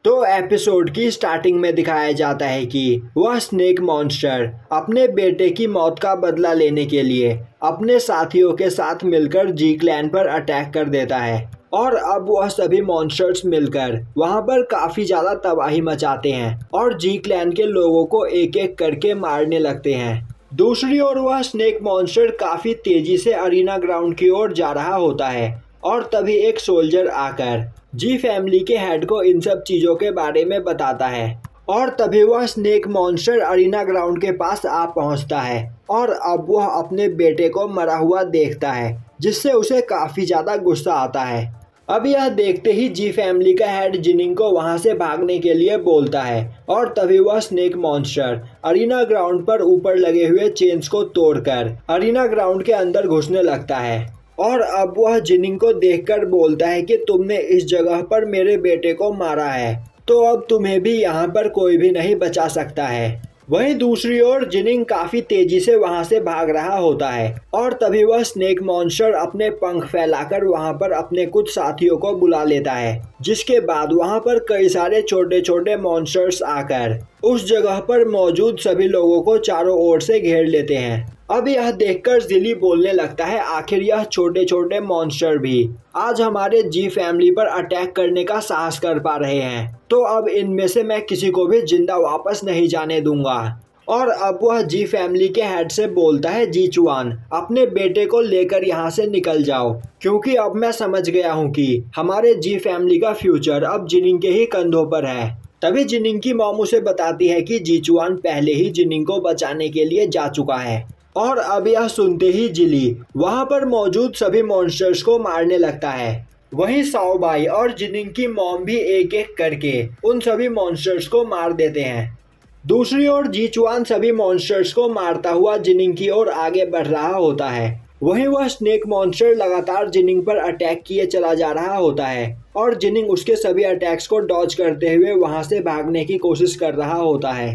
तो एपिसोड की स्टार्टिंग में दिखाया जाता है कि वह स्नेक मॉन्स्टर अपने बेटे की मौत का बदला लेने के लिए अपने साथियों के साथ मिलकर जी क्लैन पर अटैक कर देता है और अब वह सभी मॉन्स्टर्स मिलकर वहां पर काफी ज्यादा तबाही मचाते हैं और जी क्लैन के लोगों को एक एक करके मारने लगते हैं। दूसरी ओर वह स्नेक मॉन्स्टर काफी तेजी से अरीना ग्राउंड की ओर जा रहा होता है और तभी एक सोल्जर आकर जी फैमिली के हेड को इन सब चीजों के बारे में बताता है और तभी वह स्नेक मॉन्स्टर अरीना ग्राउंड के पास आ पहुंचता है और अब वह अपने बेटे को मरा हुआ देखता है जिससे उसे काफी ज्यादा गुस्सा आता है। अब यह देखते ही जी फैमिली का हेड जिनिंग को वहां से भागने के लिए बोलता है और तभी वह स्नेक मॉन्स्टर अरीना ग्राउंड पर ऊपर लगे हुए चेन्स को तोड़कर अरीना ग्राउंड के अंदर घुसने लगता है और अब वह जिनिंग को देखकर बोलता है कि तुमने इस जगह पर मेरे बेटे को मारा है तो अब तुम्हें भी यहाँ पर कोई भी नहीं बचा सकता है। वहीं दूसरी ओर जिनिंग काफी तेजी से वहां से भाग रहा होता है और तभी वह स्नेक मॉन्स्टर अपने पंख फैलाकर वहां पर अपने कुछ साथियों को बुला लेता है जिसके बाद वहां पर कई सारे छोटे छोटे मॉन्स्टर्स आकर उस जगह पर मौजूद सभी लोगों को चारों ओर से घेर लेते हैं। अब यह देखकर जिली बोलने लगता है आखिर यह छोटे छोटे मॉन्स्टर भी आज हमारे जी फैमिली पर अटैक करने का साहस कर पा रहे हैं तो अब इनमें से मैं किसी को भी जिंदा वापस नहीं जाने दूंगा। और अब वह जी फैमिली के हेड से बोलता है जी चुआन अपने बेटे को लेकर यहाँ से निकल जाओ क्योंकि अब मैं समझ गया हूँ कि हमारे जी फैमिली का फ्यूचर अब जिनिंग के ही कंधों पर है। तभी जिनिंग की मॉम उसे बताती है कि जी चुआन पहले ही जिनिंग को बचाने के लिए जा चुका है और अब यह सुनते ही जिली वहां पर मौजूद सभी मॉन्स्टर्स को मारने लगता है। वहीं साओबाई और जिनिंग की मॉम भी एक एक करके उन सभी मॉन्स्टर्स को मार देते हैं। दूसरी ओर जी चुआन सभी मॉन्स्टर्स को मारता हुआ जिनिंग की ओर आगे बढ़ रहा होता है। वहीं वह स्नेक मॉन्स्टर लगातार जिनिंग पर अटैक किए चला जा रहा होता है और जिनिंग उसके सभी अटैक्स को डॉज करते हुए वहां से भागने की कोशिश कर रहा होता है।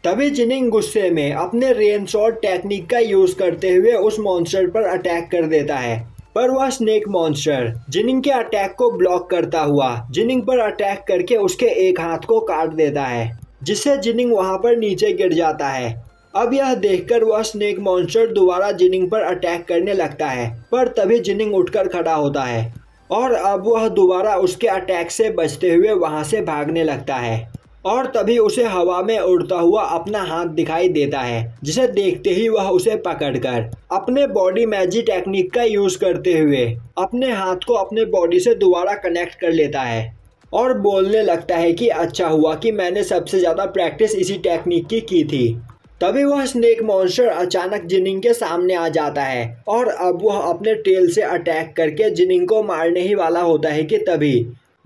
तभी जिनिंग गुस्से में अपने रेन शॉट टेक्निक का यूज करते हुए उस मॉन्स्टर पर अटैक कर देता है पर वह स्नेक मॉन्स्टर जिनिंग के अटैक को ब्लॉक करता हुआ जिनिंग पर अटैक करके उसके एक हाथ को काट देता है जिससे जिनिंग वहां पर नीचे गिर जाता है। अब यह देखकर वह स्नेक मॉन्स्टर दोबारा जिनिंग पर अटैक करने लगता है पर तभी जिनिंग उठकर खड़ा होता है और अब वह दोबारा उसके अटैक से बचते हुए वहां से भागने लगता है और तभी उसे हवा में उड़ता हुआ अपना हाथ दिखाई देता है जिसे देखते ही वह उसे पकड़कर अपने बॉडी मैजिक टेक्निक का यूज करते हुए अपने हाथ को अपने बॉडी से दोबारा कनेक्ट कर लेता है और बोलने लगता है कि अच्छा हुआ कि मैंने सबसे ज्यादा प्रैक्टिस इसी टेक्निक की थी। तभी वह स्नेक मॉन्स्टर अचानक जिनिंग के सामने आ जाता है और अब वह अपने टेल से अटैक करके जिनिंग को मारने ही वाला होता है कि तभी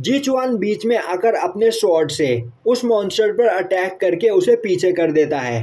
जी चुआन बीच में आकर अपने स्वॉर्ड से उस मॉन्स्टर पर अटैक करके उसे पीछे कर देता है।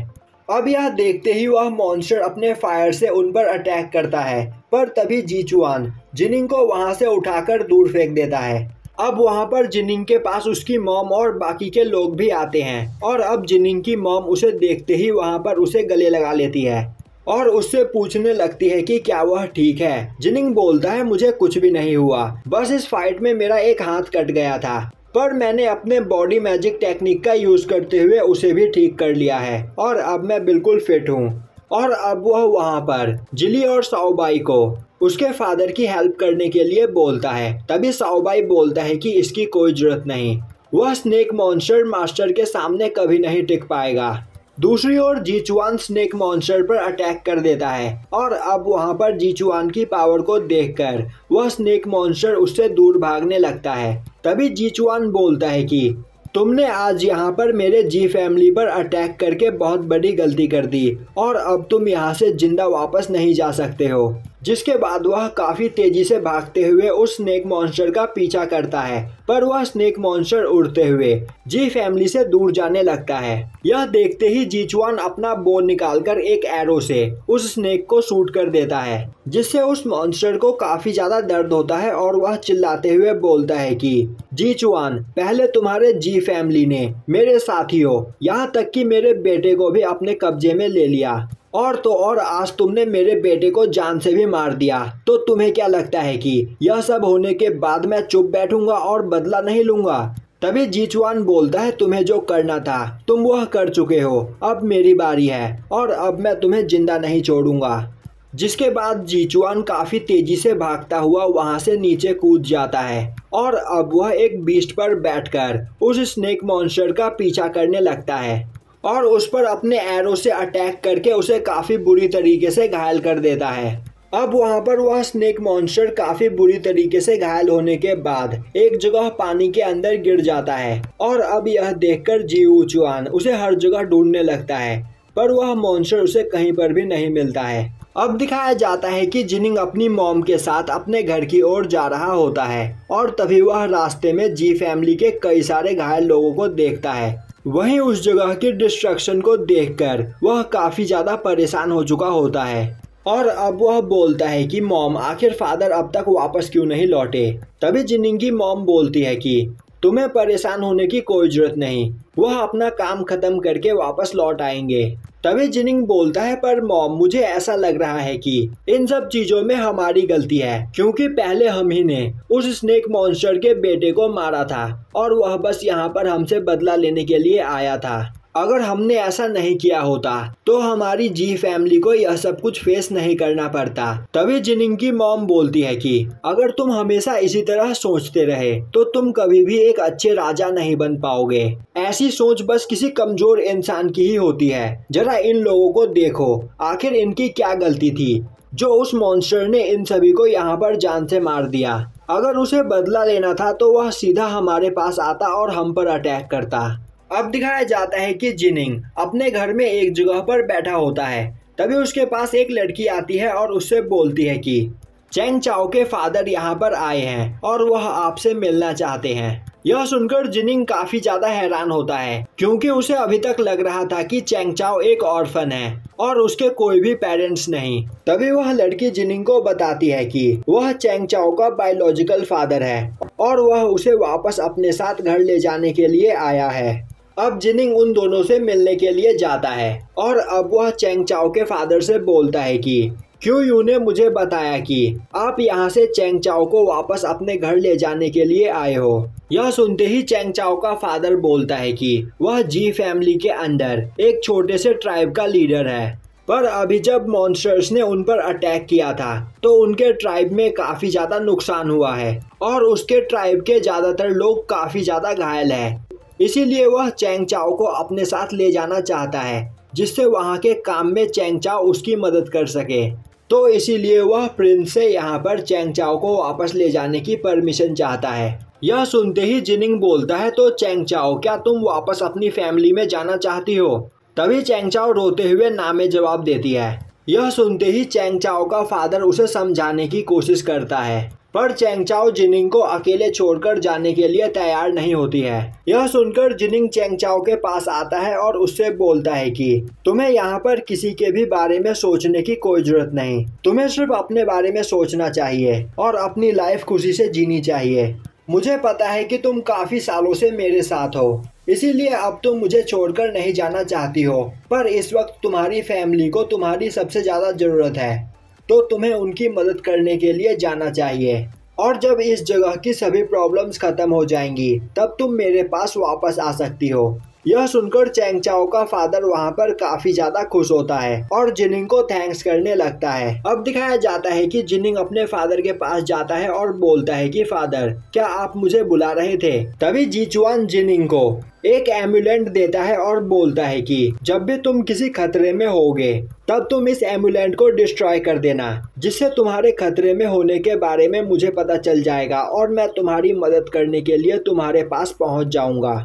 अब यह देखते ही वह मॉन्स्टर अपने फायर से उन पर अटैक करता है पर तभी जी चुआन जिनिंग को वहां से उठाकर दूर फेंक देता है। अब वहां पर जिनिंग के पास उसकी मॉम और बाकी के लोग भी आते हैं और अब जिनिंग की मॉम उसे देखते ही वहां पर उसे गले लगा लेती है और उससे पूछने लगती है कि क्या वह ठीक है। जिनिंग बोलता है मुझे कुछ भी नहीं हुआ, बस इस फाइट में मेरा एक हाथ कट गया था पर मैंने अपने बॉडी मैजिक टेक्निक का यूज करते हुए उसे भी ठीक कर लिया है और अब मैं बिल्कुल फिट हूँ। और अब वह वहाँ पर जिली और साओबाई को उसके फादर की हेल्प करने के लिए बोलता है। तभी साओबाई बोलता है कि इसकी कोई जरूरत नहीं, वह स्नेक मॉन्स्टर मास्टर के सामने कभी नहीं टिक पाएगा। दूसरी ओर जी चुआन स्नेक मॉन्स्टर पर अटैक कर देता है और अब वहां पर जी चुआन की पावर को देखकर वह स्नेक मॉन्स्टर उससे दूर भागने लगता है। तभी जी चुआन बोलता है कि तुमने आज यहाँ पर मेरे जी फैमिली पर अटैक करके बहुत बड़ी गलती कर दी और अब तुम यहाँ से जिंदा वापस नहीं जा सकते हो। जिसके बाद वह काफी तेजी से भागते हुए उस स्नेक मॉन्स्टर का पीछा करता है पर वह स्नेक मॉन्स्टर उड़ते हुए जी फैमिली से दूर जाने लगता है। यह देखते ही जी चुआन अपना बो निकालकर एक एरो से उस स्नेक को शूट कर देता है जिससे उस मॉन्स्टर को काफी ज्यादा दर्द होता है और वह चिल्लाते हुए बोलता है कि जी चुआन पहले तुम्हारे जी फैमिली ने मेरे साथियों यहाँ तक कि मेरे बेटे को भी अपने कब्जे में ले लिया और तो और आज तुमने मेरे बेटे को जान से भी मार दिया, तो तुम्हें क्या लगता है कि यह सब होने के बाद मैं चुप बैठूंगा और बदला नहीं लूंगा? तभी जीचुआन बोलता है तुम्हें जो करना था तुम वह कर चुके हो, अब मेरी बारी है और अब मैं तुम्हें जिंदा नहीं छोड़ूंगा। जिसके बाद जीचुआन काफी तेजी से भागता हुआ वहां से नीचे कूद जाता है और अब वह एक बीस्ट पर बैठकर उस स्नेक मॉन्स्टर का पीछा करने लगता है और उस पर अपने एरो से अटैक करके उसे काफी बुरी तरीके से घायल कर देता है। अब वहां पर वह स्नेक मॉन्स्टर काफी बुरी तरीके से घायल होने के बाद एक जगह पानी के अंदर गिर जाता है और अब यह देखकर जीचुआन उसे हर जगह ढूंढने लगता है, पर वह मॉन्स्टर उसे कहीं पर भी नहीं मिलता है। अब दिखाया जाता है कि जिनिंग अपनी मॉम के साथ अपने घर की ओर जा रहा होता है और तभी वह रास्ते में जी फैमिली के कई सारे घायल लोगों को देखता है। वहीं उस जगह की डिस्ट्रक्शन को देखकर वह काफी ज्यादा परेशान हो चुका होता है और अब वह बोलता है कि मॉम आखिर फादर अब तक वापस क्यों नहीं लौटे। तभी जिनिंग की मॉम बोलती है कि तुम्हें परेशान होने की कोई जरूरत नहीं, वह अपना काम खत्म करके वापस लौट आएंगे। तभी जिनिंग बोलता है पर मॉम मुझे ऐसा लग रहा है कि इन सब चीजों में हमारी गलती है, क्योंकि पहले हम ही ने उस स्नेक मॉन्स्टर के बेटे को मारा था और वह बस यहाँ पर हमसे बदला लेने के लिए आया था। अगर हमने ऐसा नहीं किया होता तो हमारी जी फैमिली को यह सब कुछ फेस नहीं करना पड़ता। तभी जिनिंग की मॉम बोलती है कि अगर तुम हमेशा इसी तरह सोचते रहे तो तुम कभी भी एक अच्छे राजा नहीं बन पाओगे। ऐसी सोच बस किसी कमजोर इंसान की ही होती है। जरा इन लोगों को देखो, आखिर इनकी क्या गलती थी जो उस मॉन्स्टर ने इन सभी को यहाँ पर जान से मार दिया। अगर उसे बदला लेना था तो वह सीधा हमारे पास आता और हम पर अटैक करता। अब दिखाया जाता है कि जिनिंग अपने घर में एक जगह पर बैठा होता है। तभी उसके पास एक लड़की आती है और उससे बोलती है कि चैंग चाओ के फादर यहाँ पर आए हैं और वह आपसे मिलना चाहते हैं। यह सुनकर जिनिंग काफी ज्यादा हैरान होता है, क्योंकि उसे अभी तक लग रहा था कि चैंग चाओ एक ऑर्फन है और उसके कोई भी पेरेंट्स नहीं। तभी वह लड़की जिनिंग को बताती है कि वह चैंग चाओ का बायोलॉजिकल फादर है और वह उसे वापस अपने साथ घर ले जाने के लिए आया है। अब जिनिंग उन दोनों से मिलने के लिए जाता है और अब वह चैंग चाओ के फादर से बोलता है कि क्यों यू ने मुझे बताया कि आप यहाँ से चैंग चाओ को वापस अपने घर ले जाने के लिए आए हो। यह सुनते ही चैंग चाओ का फादर बोलता है कि वह जी फैमिली के अंदर एक छोटे से ट्राइब का लीडर है, पर अभी जब मॉन्स्टर्स ने उन पर अटैक किया था तो उनके ट्राइब में काफी ज्यादा नुकसान हुआ है और उसके ट्राइब के ज्यादातर लोग काफी ज्यादा घायल है। इसीलिए वह चैंग चाओ को अपने साथ ले जाना चाहता है, जिससे वहाँ के काम में चैंग चाओ उसकी मदद कर सके। तो इसीलिए वह प्रिंस से यहाँ पर चैंग चाओ को वापस ले जाने की परमिशन चाहता है। यह सुनते ही जिनिंग बोलता है तो चैंग चाओ क्या तुम वापस अपनी फैमिली में जाना चाहती हो? तभी चैंग चाओ रोते हुए ना में जवाब देती है। यह सुनते ही चैंग चाओ का फादर उसे समझाने की कोशिश करता है, पर चैंग चाओ जिनिंग को अकेले छोड़कर जाने के लिए तैयार नहीं होती है। यह सुनकर जिनिंग चैंग चाओ के पास आता है और उससे बोलता है कि तुम्हें यहाँ पर किसी के भी बारे में सोचने की कोई जरूरत नहीं, तुम्हें सिर्फ अपने बारे में सोचना चाहिए और अपनी लाइफ खुशी से जीनी चाहिए। मुझे पता है कि तुम काफी सालों से मेरे साथ हो, इसीलिए अब तुम मुझे छोड़कर नहीं जाना चाहती हो, पर इस वक्त तुम्हारी फैमिली को तुम्हारी सबसे ज्यादा जरूरत है, तो तुम्हें उनकी मदद करने के लिए जाना चाहिए। और जब इस जगह की सभी प्रॉब्लम्स खत्म हो जाएंगी तब तुम मेरे पास वापस आ सकती हो। यह सुनकर चैंग चाओ का फादर वहाँ पर काफी ज्यादा खुश होता है और जिनिंग को थैंक्स करने लगता है। अब दिखाया जाता है कि जिनिंग अपने फादर के पास जाता है और बोलता है कि फादर क्या आप मुझे बुला रहे थे? तभी जीचुआन जिनिंग को एक एम्बुलेंट देता है और बोलता है कि जब भी तुम किसी खतरे में होगे तब तुम इस एम्बुलेंट को डिस्ट्रॉय कर देना, जिससे तुम्हारे खतरे में होने के बारे में मुझे पता चल जाएगा और मैं तुम्हारी मदद करने के लिए तुम्हारे पास पहुंच जाऊंगा।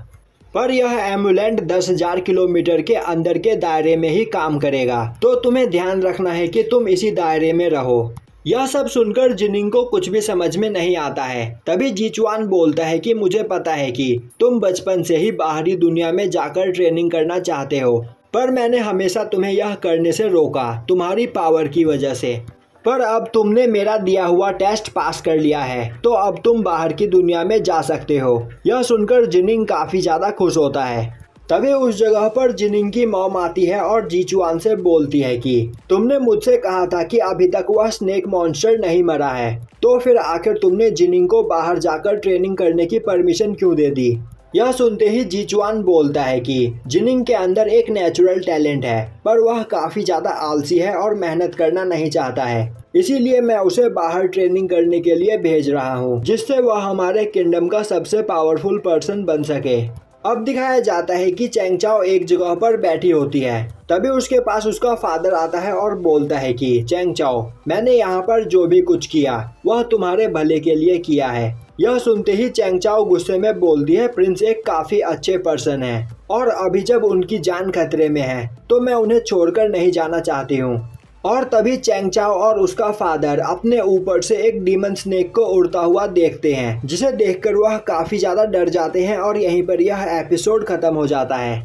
पर यह एम्बुलेंट 10,000 किलोमीटर के अंदर के दायरे में ही काम करेगा, तो तुम्हें ध्यान रखना है कि तुम इसी दायरे में रहो। यह सब सुनकर जिनिंग को कुछ भी समझ में नहीं आता है। तभी जीचुआन बोलता है कि मुझे पता है कि तुम बचपन से ही बाहरी दुनिया में जाकर ट्रेनिंग करना चाहते हो, पर मैंने हमेशा तुम्हें यह करने से रोका तुम्हारी पावर की वजह से। पर अब तुमने मेरा दिया हुआ टेस्ट पास कर लिया है, तो अब तुम बाहर की दुनिया में जा सकते हो। यह सुनकर जिनिंग काफी ज्यादा खुश होता है। तभी उस जगह पर जिनिंग की मॉम आती है और जीचुआन से बोलती है कि तुमने मुझसे कहा था कि अभी तक वह स्नेक मॉन्स्टर नहीं मरा है, तो फिर आखिर तुमने जिनिंग को बाहर जाकर ट्रेनिंग करने की परमिशन क्यों दे दी? यह सुनते ही जीचुआन बोलता है कि जिनिंग के अंदर एक नेचुरल टैलेंट है, पर वह काफी ज्यादा आलसी है और मेहनत करना नहीं चाहता है। इसीलिए मैं उसे बाहर ट्रेनिंग करने के लिए भेज रहा हूँ, जिससे वह हमारे किंगडम का सबसे पावरफुल पर्सन बन सके। अब दिखाया जाता है कि चैंग चाओ एक जगह पर बैठी होती है। तभी उसके पास उसका फादर आता है और बोलता है कि चैंग चाओ, मैंने यहाँ पर जो भी कुछ किया वह तुम्हारे भले के लिए किया है। यह सुनते ही चैंग चाओ गुस्से में बोलती है, प्रिंस एक काफी अच्छे पर्सन है और अभी जब उनकी जान खतरे में है तो मैं उन्हें छोड़कर नहीं जाना चाहती हूँ। और तभी चैंग चाओ और उसका फादर अपने ऊपर से एक डीमन स्नेक को उड़ता हुआ देखते हैं, जिसे देखकर वह काफी ज्यादा डर जाते हैं और यहीं पर यह एपिसोड खत्म हो जाता है।